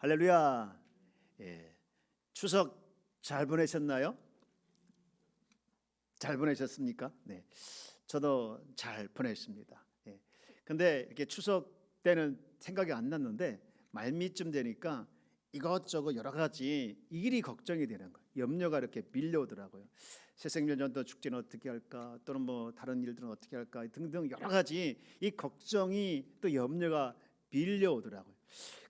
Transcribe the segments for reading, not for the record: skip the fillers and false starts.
할렐루야. 추석 잘 보내셨나요? 잘 보내셨습니까? 네, 저도 잘 보냈습니다. 근데 이렇게 추석 때는 생각이 안 났는데 말미쯤 되니까 이것저것 여러 가지 일이 걱정이 되는 거예요. 염려가 이렇게 밀려오더라고요. 새생명년도 축제는 어떻게 할까, 또는 뭐 다른 일들은 어떻게 할까 등등 여러 가지 이 걱정이 또 염려가 밀려오더라고요.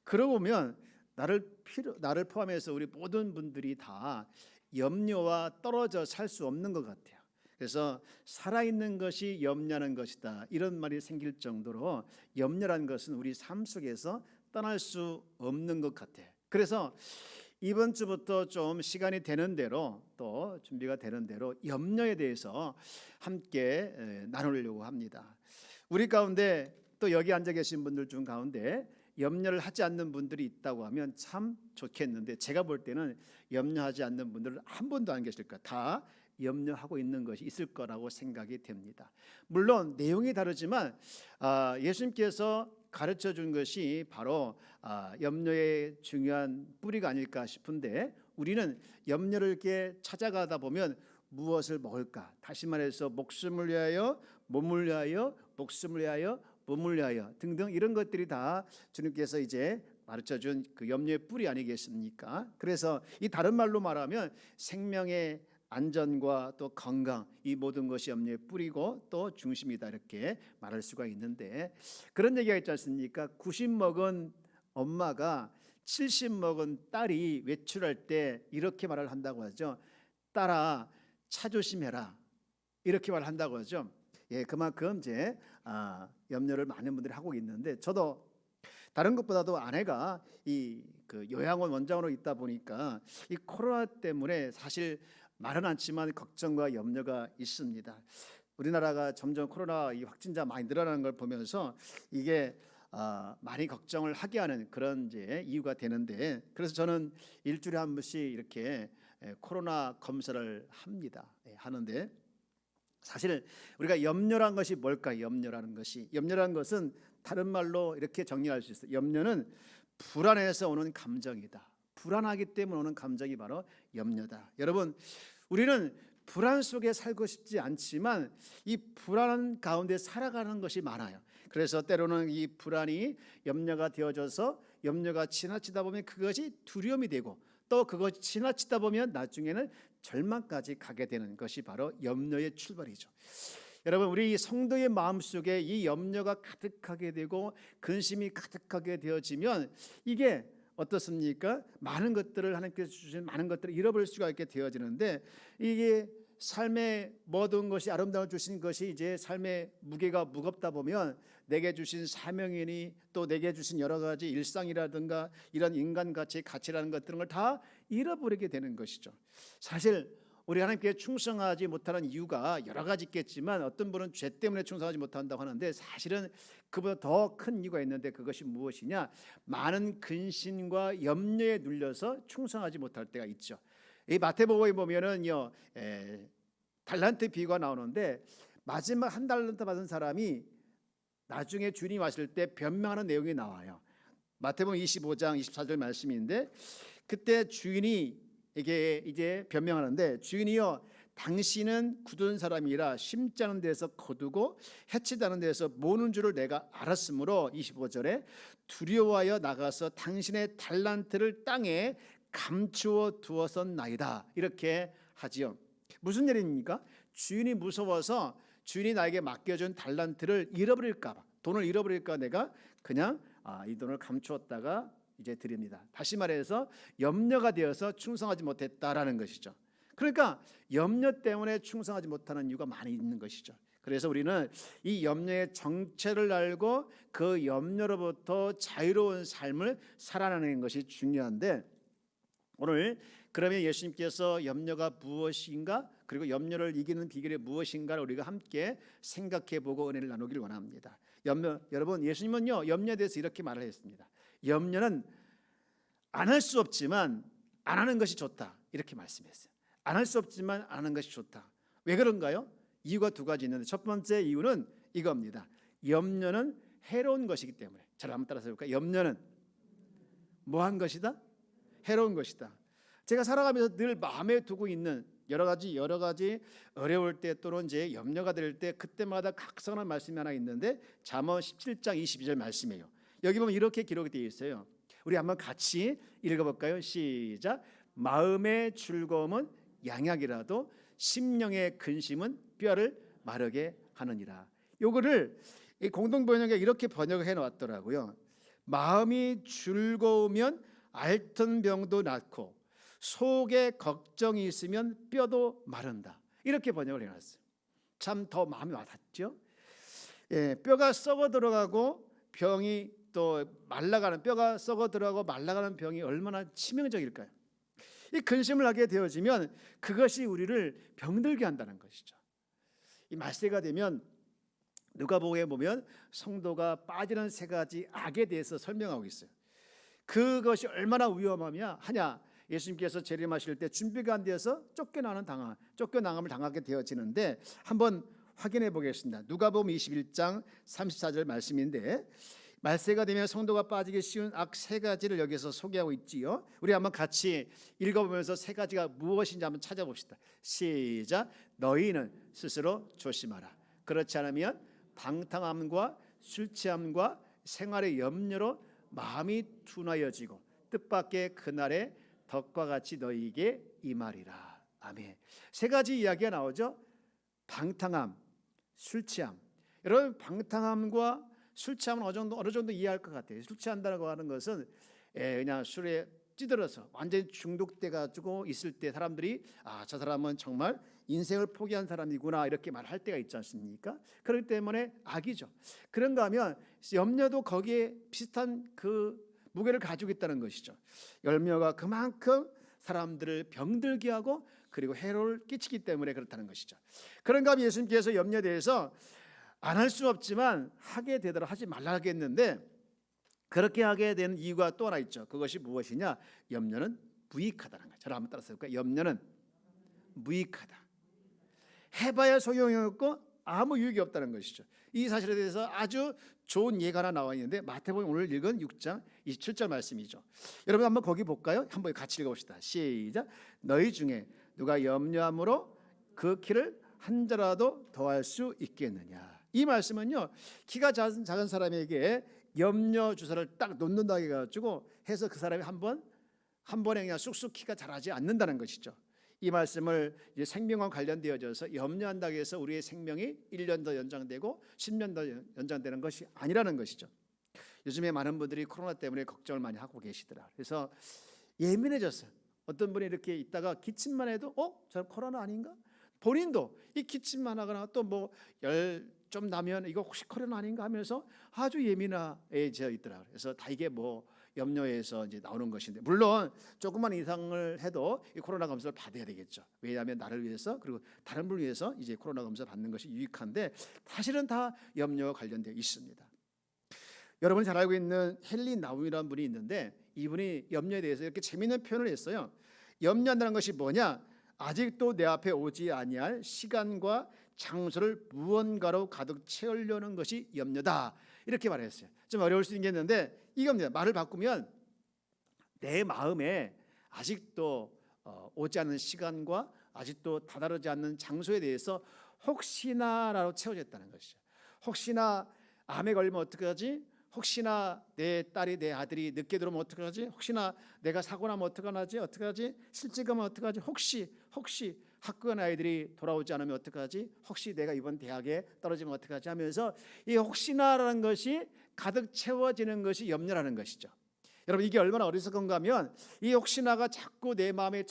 그러고 보면 나를 포함해서 우리 모든 분들이 다 염려와 떨어져 살 수 없는 것 같아요. 그래서 살아있는 것이 염려하는 것이다, 이런 말이 생길 정도로 염려라는 것은 우리 삶 속에서 떠날 수 없는 것 같아요. 그래서 이번 주부터 좀 시간이 되는 대로, 또 준비가 되는 대로 염려에 대해서 함께 나누려고 합니다. 우리 가운데 또 여기 앉아 계신 분들 중 가운데 염려를 하지 않는 분들이 있다고 하면 참 좋겠는데, 제가 볼 때는 염려하지 않는 분들은 한 분도 안 계실 거예요. 다 염려하고 있는 것이 있을 거라고 생각이 됩니다. 물론 내용이 다르지만 예수님께서 가르쳐 준 것이 바로 염려의 중요한 뿌리가 아닐까 싶은데, 우리는 염려를 이렇게 찾아가다 보면 무엇을 먹을까, 다시 말해서 목숨을 위하여, 몸을 위하여, 목숨을 위하여, 몸을 위하여 등등, 이런 것들이 다 주님께서 이제 가르쳐준 그 염려의 뿌리 아니겠습니까? 그래서 이 다른 말로 말하면 생명의 안전과 또 건강, 이 모든 것이 염려의 뿌리고 또 중심이다, 이렇게 말할 수가 있는데, 그런 얘기가 있지 않습니까? 90 먹은 엄마가 70 먹은 딸이 외출할 때 이렇게 말을 한다고 하죠. 딸아, 차 조심해라, 이렇게 말을 한다고 하죠. 그만큼 이제 염려를 많은 분들이 하고 있는데, 저도 다른 것보다도 아내가 그 요양원 원장으로 있다 보니까 이 코로나 때문에 사실 말은 않지만 걱정과 염려가 있습니다. 우리나라가 점점 코로나 이 확진자 많이 늘어나는 걸 보면서 이게 많이 걱정을 하게 하는 그런 이제 이유가 되는데, 그래서 저는 일주일에 한 번씩 이렇게 코로나 검사를 합니다. 하는데, 사실 우리가 염려란 것이 뭘까요? 염려라는 것은 다른 말로 이렇게 정리할 수 있어요. 염려는 불안해서 오는 감정이다. 불안하기 때문에 오는 감정이 바로 염려다. 여러분, 우리는 불안 속에 살고 싶지 않지만 이 불안 가운데 살아가는 것이 많아요. 그래서 때로는 이 불안이 염려가 되어져서 염려가 지나치다 보면 그것이 두려움이 되고, 또 그것이 지나치다 보면 나중에는 절망까지 가게 되는 것이 바로 염려의 출발이죠. 여러분, 우리 성도의 마음속에 이 염려가 가득하게 되고 근심이 가득하게 되어지면 이게 어떻습니까? 많은 것들을, 하나님께서 주신 많은 것들을 잃어버릴 수가 있게 되어지는데, 이게 삶의 모든 것이 아름다워 주신 것이 이제 삶의 무게가 무겁다 보면 내게 주신 사명이니 또 내게 주신 여러 가지 일상이라든가 이런 인간가치, 가치라는 것들을 다 잃어버리게 되는 것이죠. 사실 우리 하나님께 충성하지 못하는 이유가 여러 가지 있겠지만, 어떤 분은 죄 때문에 충성하지 못한다고 하는데, 사실은 그보다 더 큰 이유가 있는데, 그것이 무엇이냐? 많은 근심과 염려에 눌려서 충성하지 못할 때가 있죠. 이 마태복음에 보면은요, 달란트 비유가 나오는데, 마지막 한 달란트 받은 사람이 나중에 주인이 왔을 때 변명하는 내용이 나와요. 마태복음 25장 24절 말씀인데, 그때 주인이 이제 변명하는데, 주인이요, 당신은 굳은 사람이라 심지 않은 데서 거두고 해치지 않은 데서 모는 줄을 내가 알았으므로 25절에 두려워하여 나가서 당신의 달란트를 땅에 감추어 두었었나이다, 이렇게 하지요. 무슨 일입니까? 주인이 무서워서 주인이 나에게 맡겨준 달란트를 잃어버릴까 봐, 돈을 잃어버릴까 내가 그냥 이 돈을 감추었다가 이제 드립니다. 다시 말해서 염려가 되어서 충성하지 못했다라는 것이죠. 그러니까 염려 때문에 충성하지 못하는 이유가 많이 있는 것이죠. 그래서 우리는 이 염려의 정체를 알고 그 염려로부터 자유로운 삶을 살아내는 것이 중요한데, 오늘 그러면 예수님께서 염려가 무엇인가, 그리고 염려를 이기는 비결이 무엇인가를 우리가 함께 생각해보고 은혜를 나누길 원합니다. 여러분, 예수님은요, 염려에 대해서 이렇게 말을 했습니다. 염려는 안 할 수 없지만 안 하는 것이 좋다, 이렇게 말씀했어요. 안 할 수 없지만 안 하는 것이 좋다. 왜 그런가요? 이유가 두 가지 있는데, 첫 번째 이유는 이겁니다. 염려는 해로운 것이기 때문에. 잘 한번 따라서 해볼까요? 염려는 뭐한 것이다? 해로운 것이다. 제가 살아가면서 늘 마음에 두고 있는 여러 가지 어려울 때 또는 이제 염려가 될 때 그때마다 각성하는 말씀이 하나 있는데 잠언 17장 22절 말씀이에요. 여기 보면 이렇게 기록이 되어 있어요. 우리 한번 같이 읽어볼까요? 시작. 마음의 즐거움은 양약이라도 심령의 근심은 뼈를 마르게 하느니라. 요거를 이 공동 번역에 이렇게 번역해 놓았더라고요. 마음이 즐거우면 앓던 병도 낫고 속에 걱정이 있으면 뼈도 마른다. 이렇게 번역을 해놨어요. 참 더 마음이 와닿죠. 예, 뼈가 썩어 들어가고 병이 또 말라가는, 뼈가 썩어 들어가고 말라가는 병이 얼마나 치명적일까요? 이 근심을 하게 되어지면 그것이 우리를 병들게 한다는 것이죠. 이 말세가 되면 누가복음에 보면 성도가 빠지는 세 가지 악에 대해서 설명하고 있어요. 그것이 얼마나 위험하냐? 예수님께서 재림하실 때 준비가 안 되어서 쫓겨나감을 당하게 되어지는데 한번 확인해 보겠습니다. 누가복음 21장 34절 말씀인데 말세가 되면 성도가 빠지기 쉬운 악 세 가지를 여기서 소개하고 있지요. 우리 한번 같이 읽어보면서 세 가지가 무엇인지 한번 찾아봅시다. 시작. 너희는 스스로 조심하라. 그렇지 않으면 방탕함과 술 취함과 생활의 염려로 마음이 둔하여지고 뜻밖의 그날에 덕과 같이 너희에게 임하리라. 아멘. 세 가지 이야기가 나오죠. 방탕함, 술 취함. 여러분, 방탕함과 술 취함은 어느 정도 이해할 것 같아요. 술 취한다고 하는 것은 그냥 술에 찌들어서 완전히 중독돼 가지고 있을 때 사람들이 저 사람은 정말 인생을 포기한 사람이구나 이렇게 말할 때가 있지 않습니까? 그렇기 때문에 악이죠. 그런가 하면 염려도 거기에 비슷한 그 무게를 가지고 있다는 것이죠. 염려가 그만큼 사람들을 병들게 하고 그리고 해로를 끼치기 때문에 그렇다는 것이죠. 그런가 하면 예수님께서 염려에 대해서 안 할 수 없지만 하게 되도록 하지 말라 하겠는데 그렇게 하게 되는 이유가 또 하나 있죠. 그것이 무엇이냐? 염려는 무익하다는 거예요. 저를 한번 따라서 볼까요? 염려는 무익하다. 해봐야 소용이 없고 아무 유익이 없다는 것이죠. 이 사실에 대해서 아주 좋은 예가 하나 나와 있는데 마태복음 오늘 읽은 6장 27절 말씀이죠. 여러분 한번 거기 볼까요? 한번 같이 읽어봅시다. 시작. 너희 중에 누가 염려함으로 그 키를 한 자라도 더할 수 있겠느냐. 이 말씀은요, 키가 작은 사람에게 염려 주사를 딱 놓는다 해가지고 해서 그 사람이 한 번에 그냥 쑥쑥 키가 자라지 않는다는 것이죠. 이 말씀을 이제 생명과 관련되어져서 염려한다고 해서 우리의 생명이 1년 더 연장되고 10년 더 연장되는 것이 아니라는 것이죠. 요즘에 많은 분들이 코로나 때문에 걱정을 많이 하고 계시더라. 그래서 예민해졌어요. 어떤 분이 이렇게 있다가 기침만 해도 저 코로나 아닌가? 본인도 이 기침만 하거나 또 뭐 열 좀 나면 이거 혹시 코로나 아닌가 하면서 아주 예민해져 있더라. 그래서 다 이게 뭐 염려에서 이제 나오는 것인데, 물론 조금만 이상을 해도 이 코로나 검사를 받아야 되겠죠. 왜냐하면 나를 위해서 그리고 다른 분을 위해서 이제 코로나 검사를 받는 것이 유익한데 사실은 다 염려와 관련되어 있습니다. 여러분이 잘 알고 있는 헨리 나움이라는 분이 있는데 이분이 염려에 대해서 이렇게 재미있는 표현을 했어요. 염려한다는 것이 뭐냐? 아직도 내 앞에 오지 아니할 시간과 장소를 무언가로 가득 채우려는 것이 염려다. 이렇게 말했어요. 좀 어려울 수 있겠는데 이겁니다. 말을 바꾸면 내 마음에 아직도 오지 않는 시간과 아직도 다다르지 않는 장소에 대해서 혹시나라로 채워졌다는 것이죠. 혹시나 암에 걸리면 어떡하지? 혹시나 내 딸이 내 아들이 늦게 들어오면 어떡하지? 혹시나 내가 사고 나면 어떡하지? 실직 가면 어떡하지? 혹시 학교 간 아이들이 돌아오지 않으면 어떡하지? 혹시 내가 이번 대학에 떨어지면 어떡하지? 하면서 이 혹시나라는 것이 가득 채워지는 것이 염려라는 것이죠. 여러분 이게 얼마나 어리석은가 하면 이 혹시나가 자꾸 내 마음에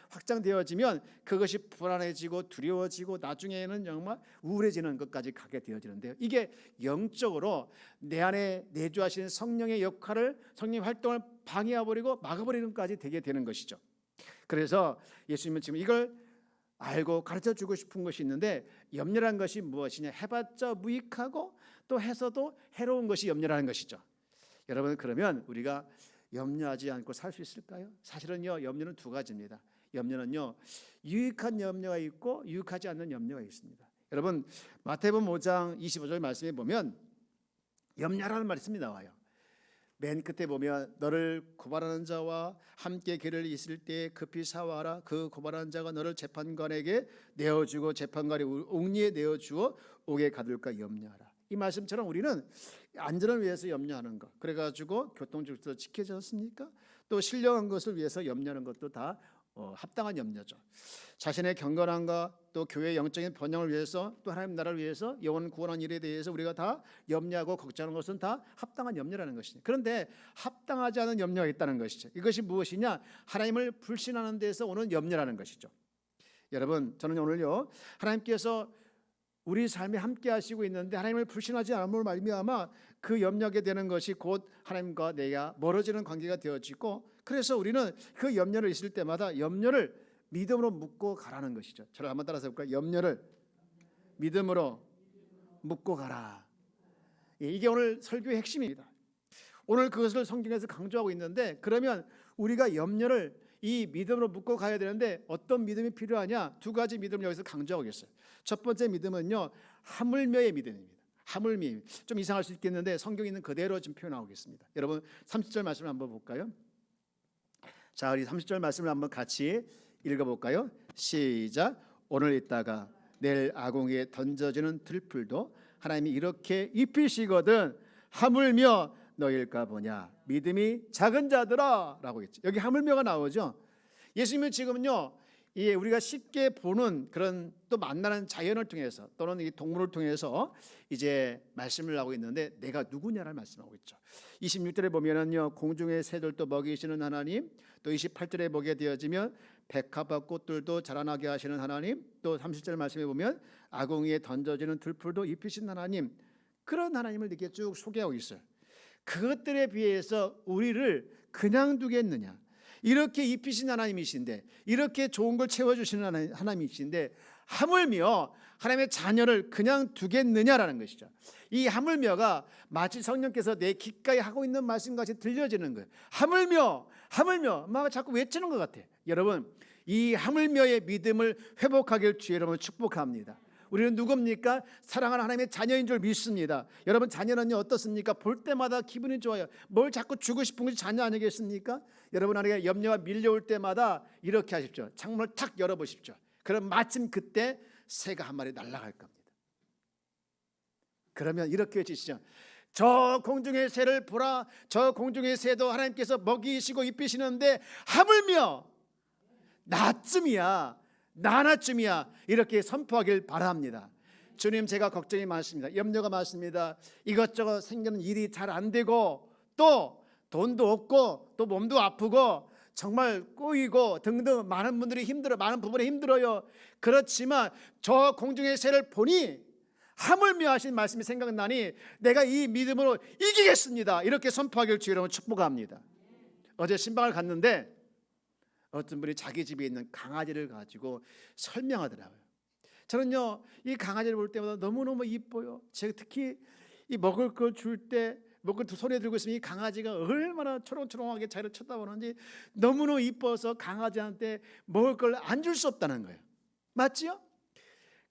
확장되어지면 그것이 불안해지고 두려워지고 나중에는 정말 우울해지는 것까지 가게 되어지는데요. 이게 영적으로 내 안에 내주하신 성령의 역할을, 성령 활동을 방해해버리고 막아버리는 것까지 되게 되는 것이죠. 그래서 예수님은 지금 이걸 알고 가르쳐주고 싶은 것이 있는데 염려란 것이 무엇이냐? 해봤자 무익하고 또 해서도 해로운 것이 염려라는 것이죠. 여러분 그러면 우리가 염려하지 않고 살 수 있을까요? 사실은요 염려는 두 가지입니다. 염려는요 유익한 염려가 있고 유익하지 않는 염려가 있습니다. 여러분 마태복음 5장 25절 말씀에 보면 염려라는 말씀이 나와요. 맨 끝에 보면 너를 고발하는 자와 함께 길을 있을 때 급히 사와라. 그 고발하는 자가 너를 재판관에게 내어주고 재판관이 옥리에 내어주어 옥에 가둘까 염려하라. 이 말씀처럼 우리는 안전을 위해서 염려하는 것, 그래가지고 교통질서 지켜졌습니까? 또 신령한 것을 위해서 염려하는 것도 다 합당한 염려죠. 자신의 경건함과 또 교회의 영적인 번영을 위해서 또 하나님 나라를 위해서 영혼 구원한 일에 대해서 우리가 다 염려하고 걱정하는 것은 다 합당한 염려라는 것이죠. 그런데 합당하지 않은 염려가 있다는 것이죠. 이것이 무엇이냐? 하나님을 불신하는 데서 오는 염려라는 것이죠. 여러분, 저는 오늘요 하나님께서 우리 삶에 함께 하시고 있는데 하나님을 불신하지 않음으로 말미암아 그 염려하게 되는 것이 곧 하나님과 내가 멀어지는 관계가 되어지고, 그래서 우리는 그 염려를 있을 때마다 염려를 믿음으로 묻고 가라는 것이죠. 저를 한번 따라서 볼까요? 염려를 믿음으로 묻고 가라. 이게 오늘 설교의 핵심입니다. 오늘 그것을 성경에서 강조하고 있는데, 그러면 우리가 염려를 이 믿음으로 묻고 가야 되는데 어떤 믿음이 필요하냐? 두 가지 믿음을 여기서 강조하고 있어요. 첫 번째 믿음은요, 하물며의 믿음입니다. 하물며. 좀 이상할 수 있겠는데 성경에 있는 그대로 좀 표현하겠습니다. 여러분 30절 말씀을 한번 볼까요? 자, 우리 30절 말씀을 한번 같이 읽어볼까요? 시작. 오늘 있다가 내일 아궁이에 던져지는 들풀도 하나님이 이렇게 입히시거든 하물며 너일까 보냐. 믿음이 작은 자들아 라고 했죠. 여기 하물며가 나오죠. 예수님은 지금은요, 우리가 쉽게 보는 그런 또 만나는 자연을 통해서 또는 이 동물을 통해서 이제 말씀을 하고 있는데 내가 누구냐를 말씀하고 있죠. 26절에 보면은요, 공중의 새들도 먹이시는 하나님, 또 28절에 보게 되어지면 백합과 꽃들도 자라나게 하시는 하나님, 또 30절 말씀에 보면 아궁이에 던져지는 들풀도 입히신 하나님, 그런 하나님을 이렇게 쭉 소개하고 있어요. 그것들에 비해서 우리를 그냥 두겠느냐? 이렇게 입히신 하나님이신데, 이렇게 좋은 걸 채워주시는 하나님이신데 하물며 하나님의 자녀를 그냥 두겠느냐라는 것이죠. 이 하물며가 마치 성령께서 내 귓가에 하고 있는 말씀같이 들려지는 거예요. 하물며 막 자꾸 외치는 것 같아요. 여러분, 이 하물며의 믿음을 회복하길 주의 이름으로 축복합니다. 우리는 누굽니까? 사랑하는 하나님의 자녀인 줄 믿습니다. 여러분, 자녀는요 어떻습니까? 볼 때마다 기분이 좋아요. 뭘 자꾸 주고 싶은 것이 자녀 아니겠습니까? 여러분 안에 염려가 밀려올 때마다 이렇게 하십시오. 창문을 탁 열어보십시오. 그럼 마침 그때 새가 한 마리 날아갈 겁니다. 그러면 이렇게 외치시죠. 저 공중의 새를 보라. 저 공중의 새도 하나님께서 먹이시고 입히시는데 하물며 나쯤이야 이렇게 선포하길 바랍니다. 주님, 제가 걱정이 많습니다. 염려가 많습니다. 이것저것 생기는 일이 잘 안 되고 또 돈도 없고 또 몸도 아프고 정말 꼬이고 등등 많은 분들이 힘들어, 많은 부분에 힘들어요. 그렇지만 저 공중의 새를 보니 하물며 하신 말씀이 생각나니 내가 이 믿음으로 이기겠습니다. 이렇게 선포하길 주여러분 축복합니다. 어제 신방을 갔는데 어떤 분이 자기 집에 있는 강아지를 가지고 설명하더라고요. 저는요 이 강아지를 볼 때마다 너무너무 이뻐요. 제가 특히 이 먹을 걸 줄 때 먹을 손에 들고 있으면 이 강아지가 얼마나 초롱초롱하게 자기를 쳐다보는지 너무너무 이뻐서 강아지한테 먹을 걸 안 줄 수 없다는 거예요. 맞지요?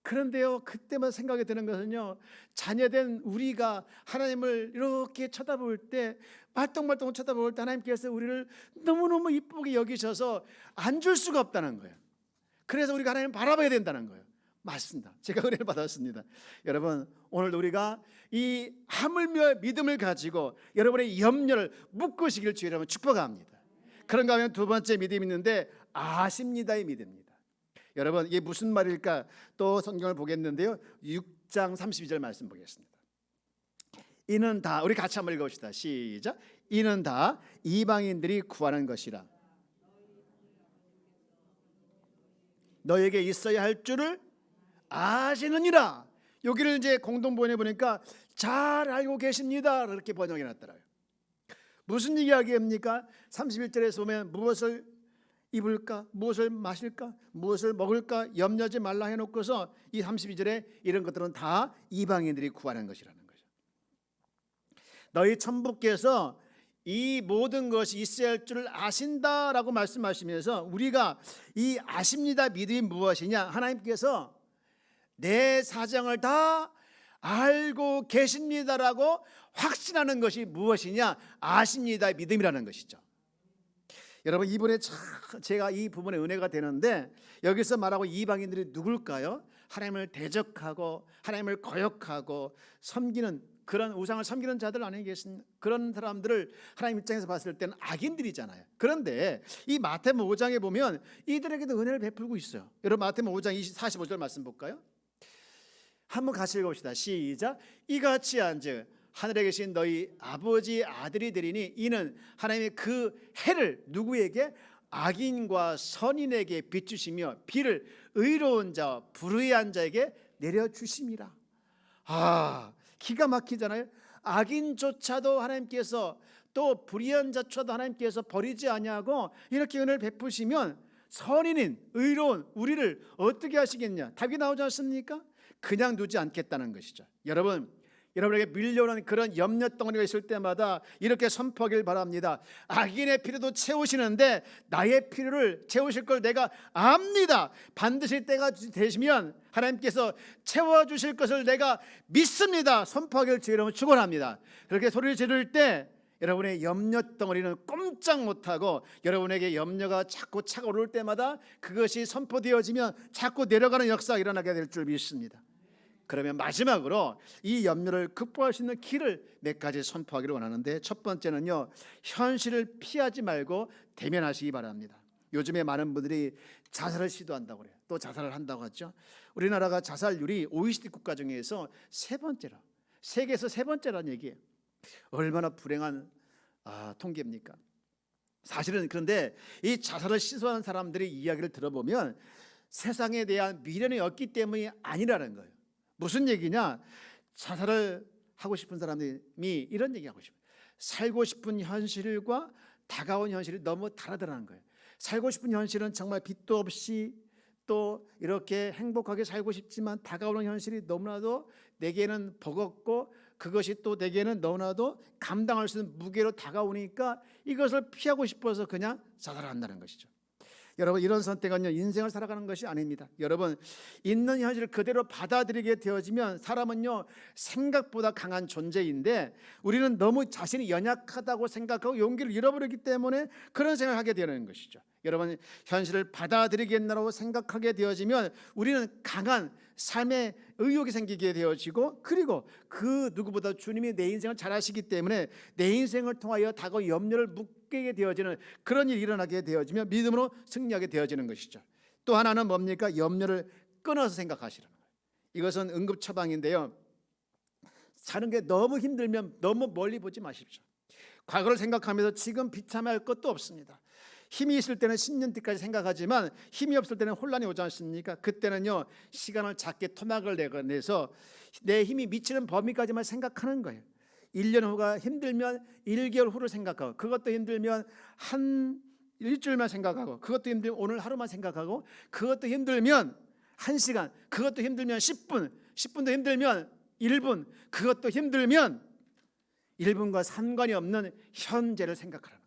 그런데요, 그때만 생각이 드는 것은요, 자녀된 우리가 하나님을 이렇게 쳐다볼 때, 말똥말똥 쳐다볼 때 하나님께서 우리를 너무너무 이쁘게 여기셔서 안 줄 수가 없다는 거예요. 그래서 우리가 하나님을 바라봐야 된다는 거예요. 맞습니다. 제가 은혜를 받았습니다. 여러분, 오늘 우리가 이 하물며 믿음을 가지고 여러분의 염려를 묶으시길 주여 여러분 축복합니다. 그런가 하면 두 번째 믿음이 있는데 아십니다의 믿음입니다. 여러분, 이게 무슨 말일까? 또 성경을 보겠는데요, 6장 32절 말씀 보겠습니다. 이는 다, 우리 같이 한번 읽어봅시다. 시작. 이는 다 이방인들이 구하는 것이라 너에게 있어야 할 줄을 아시느니라. 여기를 이제 공동 번역해 보니까 잘 알고 계십니다 이렇게 번역해 놨더라고요. 무슨 이야기입니까? 31절에서 보면 무엇을 입을까, 무엇을 마실까, 무엇을 먹을까 염려하지 말라 해놓고서 이 32절에 이런 것들은 다 이방인들이 구하는 것이라는 거죠. 너희 천부께서 이 모든 것이 있어야 할 줄을 아신다라고 말씀하시면서 우리가 이 아십니다 믿음이 무엇이냐? 하나님께서 내 사정을 다 알고 계십니다라고 확신하는 것이 무엇이냐? 아십니다의 믿음이라는 것이죠. 여러분, 이번에 제가 이 부분에 은혜가 되는데, 여기서 말하고 이방인들이 누굴까요? 하나님을 대적하고 하나님을 거역하고 섬기는, 그런 우상을 섬기는 자들 아니겠습니까? 그런 사람들을 하나님 입장에서 봤을 때는 악인들이잖아요. 그런데 이 마태복음 5장에 보면 이들에게도 은혜를 베풀고 있어요. 여러분, 마태복음 5장 45절 말씀 볼까요? 한번 같이 읽어봅시다. 시작. 이같이 한즉 하늘에 계신 너희 아버지 아들이 되리니 이는 하나님의 그 해를 누구에게? 악인과 선인에게 비추시며 비를 의로운 자와 불의한 자에게 내려주심이라. 기가 막히잖아요. 악인조차도 하나님께서, 또 불의한 자조차도 하나님께서 버리지 아니하고 이렇게 은혜를 베푸시면 선인인 의로운 우리를 어떻게 하시겠냐? 답이 나오지 않습니까? 그냥 두지 않겠다는 것이죠. 여러분에게 밀려오는 그런 염려 덩어리가 있을 때마다 이렇게 선포하길 바랍니다. 악인의 필요도 채우시는데 나의 필요를 채우실 걸 내가 압니다. 반드시 때가 되시면 하나님께서 채워주실 것을 내가 믿습니다. 선포하기를 주의 이름으로 축원합니다. 그렇게 소리를 지를 때 여러분의 염려 덩어리는 꼼짝 못하고, 여러분에게 염려가 자꾸 차오를 때마다 그것이 선포되어지면 자꾸 내려가는 역사가 일어나게 될 줄 믿습니다. 그러면 마지막으로 이 염려를 극복할 수 있는 길을 몇 가지 선포하기를 원하는데, 첫 번째는요, 현실을 피하지 말고 대면하시기 바랍니다. 요즘에 많은 분들이 자살을 시도한다고 그래요. 또 자살을 한다고 하죠. 우리나라가 자살률이 OECD 국가 중에서 세 번째라, 세계에서 세 번째라는 얘기예요. 얼마나 불행한 통계입니까? 사실은 그런데 이 자살을 시도하는 사람들의 이야기를 들어보면 세상에 대한 미련이 없기 때문이 아니라는 거예요. 무슨 얘기냐? 자살을 하고 싶은 사람이 이런 얘기하고 싶어요. 살고 싶은 현실과 다가온 현실이 너무 다르다는 거예요. 살고 싶은 현실은 정말 빚도 없이 또 이렇게 행복하게 살고 싶지만, 다가오는 현실이 너무나도 내게는 버겁고 그것이 또 내게는 너무나도 감당할 수 있는 무게로 다가오니까 이것을 피하고 싶어서 그냥 자살을 한다는 것이죠. 여러분, 이런 선택은요, 인생을 살아가는 것이 아닙니다. 여러분, 있는 현실을 그대로 받아들이게 되어지면 사람은요, 생각보다 강한 존재인데 우리는 너무 자신이 연약하다고 생각하고 용기를 잃어버리기 때문에 그런 생각을 하게 되는 것이죠. 여러분, 현실을 받아들이겠나라고 생각하게 되어지면 우리는 강한 삶의 의욕이 생기게 되어지고, 그리고 그 누구보다 주님이 내 인생을 잘 아시기 때문에 내 인생을 통하여 다가올 염려를 묶게 되어지는 그런 일이 일어나게 되어지면 믿음으로 승리하게 되어지는 것이죠. 또 하나는 뭡니까? 염려를 끊어서 생각하시는 거예요. 이것은 응급 처방인데요, 사는 게 너무 힘들면 너무 멀리 보지 마십시오. 과거를 생각하면서 지금 비참할 것도 없습니다. 힘이 있을 때는 10년 뒤까지 생각하지만 힘이 없을 때는 혼란이 오지 않습니까? 그때는요, 시간을 작게 토막을 내서 내 힘이 미치는 범위까지만 생각하는 거예요. 1년 후가 힘들면 1개월 후를 생각하고, 그것도 힘들면 한 일주일만 생각하고, 그것도 힘들면 오늘 하루만 생각하고, 그것도 힘들면 1시간, 그것도 힘들면 10분, 10분도 힘들면 1분, 그것도 힘들면 1분과 상관이 없는 현재를 생각하라는 거예요.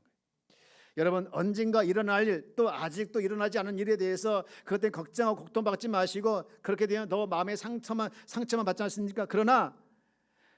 여러분, 언젠가 일어날 일, 또 아직도 일어나지 않은 일에 대해서 그것 때문에 걱정하고 고통받지 마시고, 그렇게 되면 더 마음의 상처만 받지 않습니까? 그러나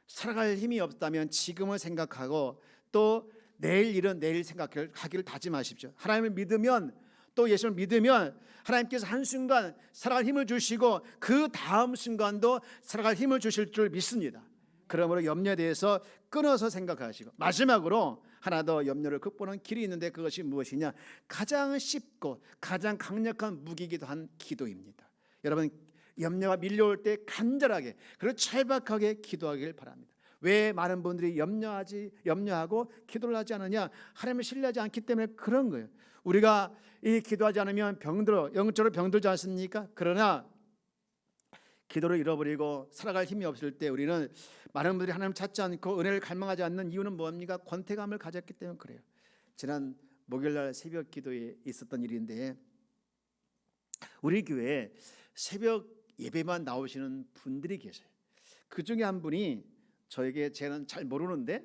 살아갈 힘이 없다면 지금을 생각하고, 또 내일 일은 내일 생각하기를 다짐하십시오. 하나님을 믿으면, 또 예수를 믿으면 하나님께서 한순간 살아갈 힘을 주시고 그 다음 순간도 살아갈 힘을 주실 줄 믿습니다. 그러므로 염려에 대해서 끊어서 생각하시고, 마지막으로 하나 더 염려를 극복하는 길이 있는데, 그것이 무엇이냐? 가장 쉽고 가장 강력한 무기이기도 한 기도입니다. 여러분, 염려가 밀려올 때 간절하게 그리고 철박하게 기도하길 바랍니다. 왜 많은 분들이 염려하고 기도를 하지 않느냐? 하나님을 신뢰하지 않기 때문에 그런 거예요. 우리가 이 기도하지 않으면 영적으로 병들지 않습니까? 그러나 기도를 잃어버리고 살아갈 힘이 없을 때 우리는, 많은 분들이 하나님을 찾지 않고 은혜를 갈망하지 않는 이유는 뭡니까? 권태감을 가졌기 때문에 그래요. 지난 목요일날 새벽 기도에 있었던 일인데, 우리 교회에 새벽 예배만 나오시는 분들이 계세요. 그 중에 한 분이 저에게, 제는 잘 모르는데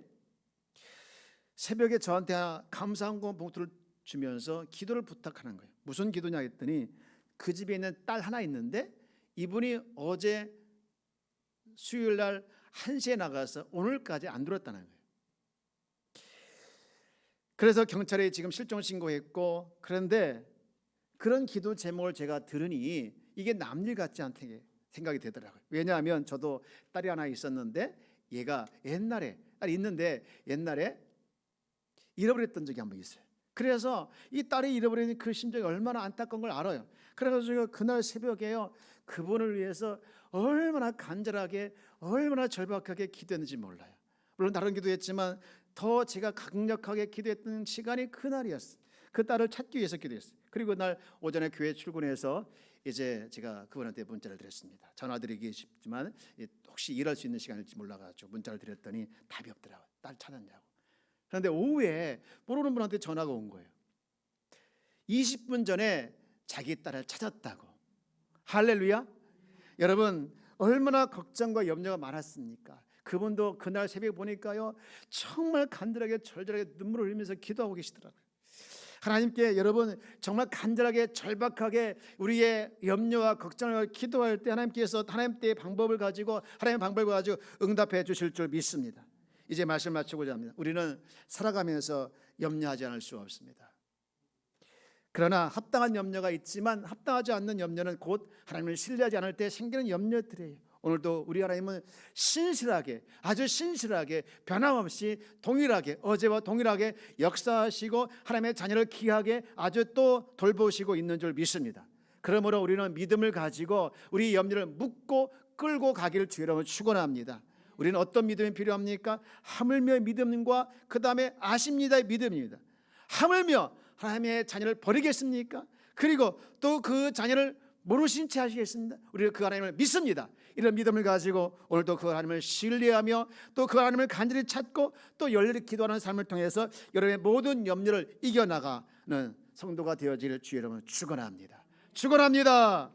새벽에 저한테 감사한금 봉투를 주면서 기도를 부탁하는 거예요. 무슨 기도냐 했더니, 그 집에 있는 딸 하나 있는데 이분이 어제 수요일 날 1시에 나가서 오늘까지 안 들었다는 거예요. 그래서 경찰에 지금 실종 신고했고, 그런데 그런 기도 제목을 제가 들으니 이게 남일 같지 않게 생각이 되더라고요. 왜냐하면 저도 딸이 하나 있었는데 얘가 딸이 있는데 옛날에 잃어버렸던 적이 한 번 있어요. 그래서 이 딸이 잃어버린 그 심정이 얼마나 안타까운 걸 알아요. 그래서 제가 그날 새벽에요, 그분을 위해서 얼마나 간절하게, 얼마나 절박하게 기도했는지 몰라요. 물론 다른 기도했지만 더 제가 강력하게 기도했던 시간이 그날이었어요. 그 딸을 찾기 위해서 기도했어요. 그리고 날 오전에 교회 출근해서 이제 제가 그분한테 문자를 드렸습니다. 전화드리기 쉽지만 혹시 일할 수 있는 시간일지 몰라가지고 문자를 드렸더니 답이 없더라고요. 딸 찾았냐고. 그런데 오후에 모르는 분한테 전화가 온 거예요. 20분 전에 자기 딸을 찾았다고. 할렐루야. 여러분, 얼마나 걱정과 염려가 많았습니까? 그분도 그날 새벽에 보니까요, 정말 간절하게 절절하게 눈물을 흘리면서 기도하고 계시더라고요. 하나님께 여러분 정말 간절하게 절박하게 우리의 염려와 걱정을 기도할 때 하나님께서 하나님의 방법을 가지고 응답해 주실 줄 믿습니다. 이제 말씀 마치고자 합니다. 우리는 살아가면서 염려하지 않을 수 없습니다. 그러나 합당한 염려가 있지만 합당하지 않는 염려는 곧 하나님을 신뢰하지 않을 때 생기는 염려들이에요. 오늘도 우리 하나님은 신실하게, 아주 신실하게, 변함없이 동일하게, 어제와 동일하게 역사하시고 하나님의 자녀를 귀하게 아주 또 돌보시고 있는 줄 믿습니다. 그러므로 우리는 믿음을 가지고 우리 염려를 묻고 끌고 가기를 주의 이름으로 축원합니다. 우리는 어떤 믿음이 필요합니까? 하물며 믿음과 그 다음에 아십니다의 믿음입니다. 하물며 하나님의 자녀를 버리겠습니까? 그리고 또 그 자녀를 모르신 채 하시겠습니다. 우리는 그 하나님을 믿습니다. 이런 믿음을 가지고 오늘도 그 하나님을 신뢰하며 또 그 하나님을 간절히 찾고 또 열렬히 기도하는 삶을 통해서 여러분의 모든 염려를 이겨나가는 성도가 되어질 주의 이름으로 축원합니다. 축원합니다.